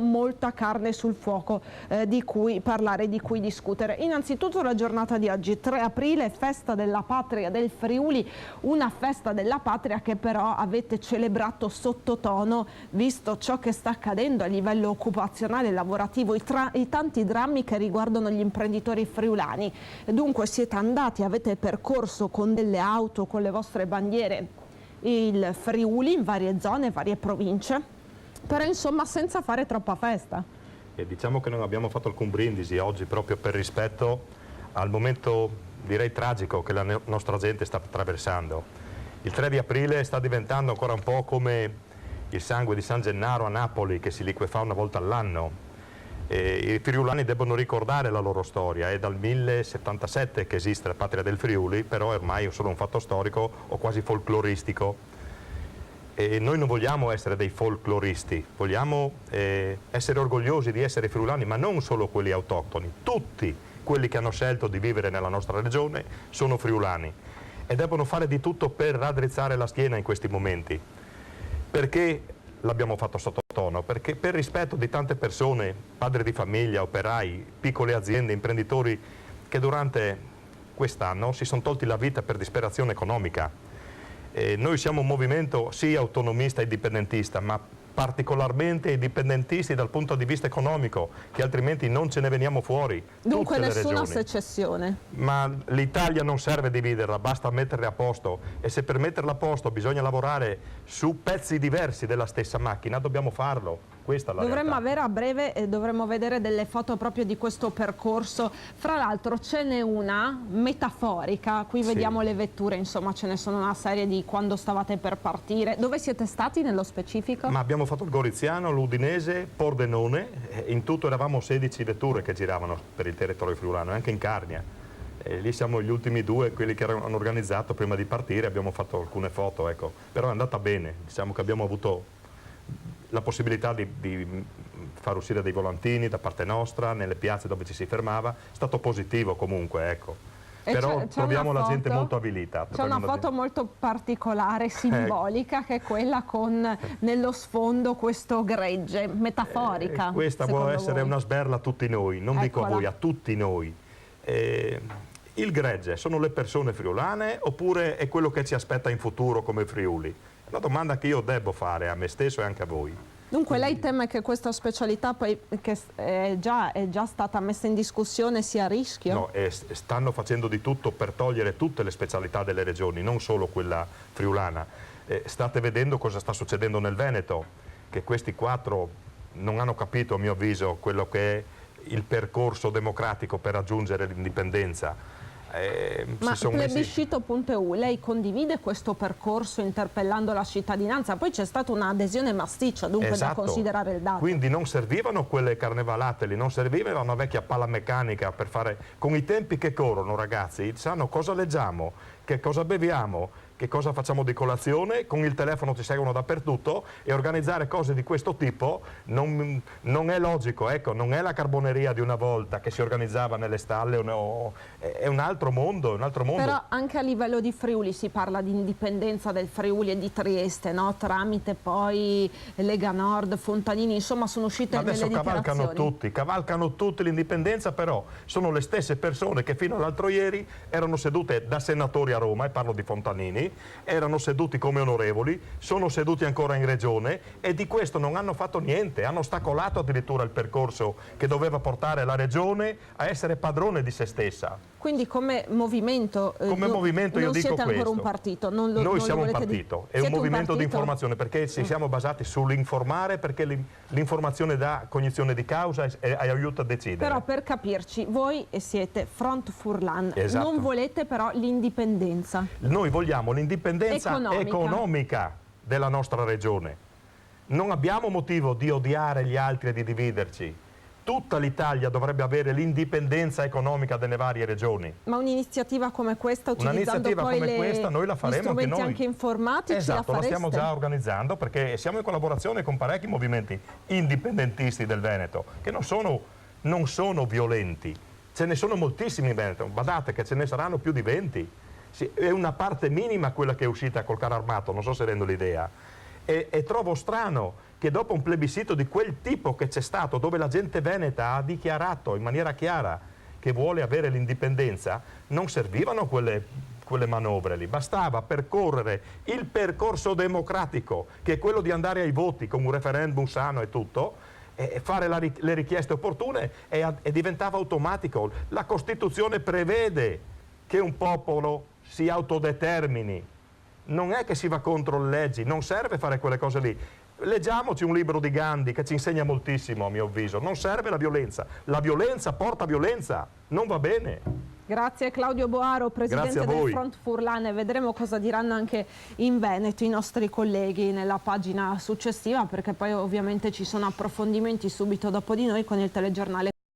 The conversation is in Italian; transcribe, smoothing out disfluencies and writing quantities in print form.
molta carne sul fuoco di cui parlare, di cui discutere. Innanzitutto la giornata di oggi, 3 aprile, festa della patria del Friuli, una festa della patria che però avete celebrato sottotono, visto ciò che sta accadendo a livello occupazionale e lavorativo, i tanti drammi che riguardano gli imprenditori friulani. Dunque siete andati, avete percorso con delle auto, con le vostre bandiere, il Friuli in varie zone, varie province, però insomma senza fare troppa festa. E diciamo che non abbiamo fatto alcun brindisi oggi proprio per rispetto al momento, direi, tragico che la nostra gente sta attraversando. Il 3 di aprile sta diventando ancora un po' come il sangue di San Gennaro a Napoli che si liquefà una volta all'anno. I friulani debbono ricordare la loro storia, è dal 1077 che esiste la patria del Friuli, però è ormai solo un fatto storico o quasi folcloristico. E noi non vogliamo essere dei folcloristi, vogliamo essere orgogliosi di essere friulani, ma non solo quelli autoctoni. Tutti quelli che hanno scelto di vivere nella nostra regione sono friulani e debbono fare di tutto per raddrizzare la schiena in questi momenti. Perché l'abbiamo fatto sottotono? Perché per rispetto di tante persone, padri di famiglia, operai, piccole aziende, imprenditori, che durante quest'anno si sono tolti la vita per disperazione economica. Noi siamo un movimento sì autonomista e indipendentista, ma particolarmente indipendentisti dal punto di vista economico, che altrimenti non ce ne veniamo fuori. Dunque nessuna secessione. Ma l'Italia non serve dividerla, basta metterla a posto, e se per metterla a posto bisogna lavorare su pezzi diversi della stessa macchina, dobbiamo farlo. Questa è la dovremmo realtà. avere a breve, dovremmo vedere delle foto proprio di questo percorso. Fra l'altro ce n'è una metaforica, qui vediamo le vetture, insomma ce ne sono una serie di quando stavate per partire. Dove siete stati nello specifico? Ma abbiamo fatto il Goriziano, l'Udinese, Pordenone, in tutto eravamo 16 vetture che giravano per il territorio friulano, anche in Carnia. Lì siamo gli ultimi due, quelli che hanno organizzato prima di partire, abbiamo fatto alcune foto, ecco. Però è andata bene, diciamo che abbiamo avuto la possibilità di far uscire dei volantini da parte nostra, nelle piazze dove ci si fermava, è stato positivo comunque, ecco. Però troviamo la gente molto abilita. C'è una foto molto particolare, simbolica, che è quella con nello sfondo questo gregge, metaforica. Questa può essere una sberla a tutti noi, non dico a voi, a tutti noi. Il gregge sono le persone friulane oppure è quello che ci aspetta in futuro come Friuli? È una domanda che io devo fare a me stesso e anche a voi. Dunque lei teme che questa specialità poi, che è già stata messa in discussione, sia a rischio? No, stanno facendo di tutto per togliere tutte le specialità delle regioni, non solo quella friulana. State vedendo cosa sta succedendo nel Veneto, che questi 4 non hanno capito, a mio avviso, quello che è il percorso democratico per raggiungere l'indipendenza. Ma plebiscito.eu, lei condivide questo percorso interpellando la cittadinanza? Poi c'è stata un'adesione massiccia, dunque da considerare il dato. Quindi non servivano quelle carnevalate lì, non serviva una vecchia palla meccanica per fare, con i tempi che corrono ragazzi, sanno cosa leggiamo, che cosa beviamo, che cosa facciamo di colazione, con il telefono ci seguono dappertutto, e organizzare cose di questo tipo non è logico, ecco, non è la carboneria di una volta che si organizzava nelle stalle, è un altro mondo, un altro mondo. Però anche a livello di Friuli si parla di indipendenza del Friuli e di Trieste, no? Tramite poi Lega Nord, Fontanini, insomma sono uscite delle dichiarazioni. Adesso cavalcano tutti l'indipendenza, però sono le stesse persone che fino all'altro ieri erano sedute da senatori a Roma, e parlo di Fontanini, erano seduti come onorevoli, sono seduti ancora in regione e di questo non hanno fatto niente, hanno ostacolato addirittura il percorso che doveva portare la regione a essere padrone di se stessa. Quindi come movimento, io dico questo. Non siete ancora un partito? Noi siamo un partito, è un movimento di informazione, perché ci siamo basati sull'informare, perché l'informazione dà cognizione di causa e aiuta a decidere. Però per capirci, voi siete Front Furlan, non volete però l'indipendenza. Noi vogliamo l'indipendenza economica della nostra regione. Non abbiamo motivo di odiare gli altri e di dividerci. Tutta l'Italia dovrebbe avere l'indipendenza economica delle varie regioni. Ma un'iniziativa come questa, utilizzando poi noi la faremo gli strumenti anche noi. Anche informatici, esatto, la stiamo già organizzando, perché siamo in collaborazione con parecchi movimenti indipendentisti del Veneto, che non sono violenti. Ce ne sono moltissimi in Veneto, badate che ce ne saranno più di 20. Sì, è una parte minima quella che è uscita col carro armato, non so se rendo l'idea. E trovo strano che dopo un plebiscito di quel tipo che c'è stato, dove la gente veneta ha dichiarato in maniera chiara che vuole avere l'indipendenza, non servivano quelle manovre lì, bastava percorrere il percorso democratico, che è quello di andare ai voti con un referendum sano e tutto, e fare le richieste opportune, e diventava automatico. La Costituzione prevede che un popolo si autodetermini, non è che si va contro le leggi, non serve fare quelle cose lì. Leggiamoci un libro di Gandhi che ci insegna moltissimo, a mio avviso. Non serve la violenza porta violenza, non va bene. Grazie Claudio Boaro, presidente del Front Furlan, e vedremo cosa diranno anche in Veneto i nostri colleghi nella pagina successiva, perché poi ovviamente ci sono approfondimenti subito dopo di noi con il telegiornale.